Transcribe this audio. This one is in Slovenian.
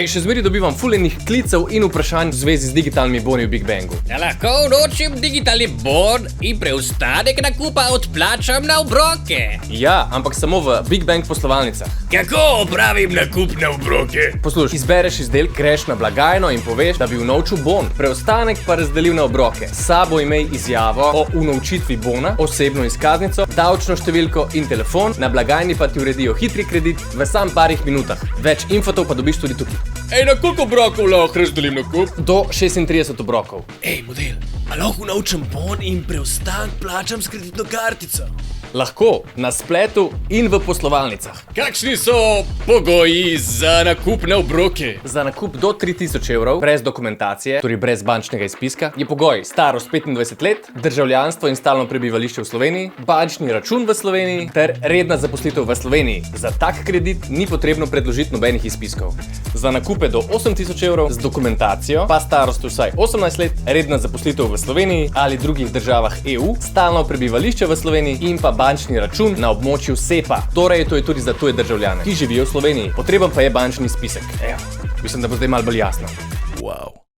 Ej, še zmeri dobivam ful enih klicev in vprašanj v zvezi z digitalnimi boni v Big Bangu. Ja, lahko uročim digitalni bon in preostanek nakupa odplačam na obroke. Ja, ampak samo v Big Bang poslovalnicah. Kako opravim nakup na obroke? Poslušaj, izbereš izdelek, greš na blagajno in poveš, da bi unovčil bon. Preostanek pa razdelil na obroke. S sabo imej izjavo o unovčitvi bona, osebno izkaznico, davčno številko in telefon, na blagajni pa ti uredijo hitri kredit v sam parih minutah. Več infotov pa dobiš tudi tukaj. Ej, na koliko obrokov lahko razdelim nakup? Do 36 obrokov. Ej, model, a lahko unovčim bon in preostanek plačam s kreditno kartico? Lahko, na spletu in v poslovalnicah. Kakšni so pogoji za nakup na obroke? Za nakup do 3000 evrov, brez dokumentacije, torej brez bančnega izpiska, je pogoj starost 25 let, državljanstvo in stalno prebivališče v Sloveniji, bančni račun v Sloveniji ter redna zaposlitev v Sloveniji. Za tak kredit ni potrebno predložiti nobenih izpiskov. Za nakupe do 8000 evrov z dokumentacijo, pa starost vsaj 18 let, redna zaposlitev v Sloveniji ali drugih državah EU, stalno prebivališče v Sloveniji in pa bančni račun na območju SEPA. Torej, to je tudi za tuje državljane, ki živijo v Sloveniji. Potreben pa je bančni spisek. Evo, mislim, da bo zdaj malo bolj jasno. Wow.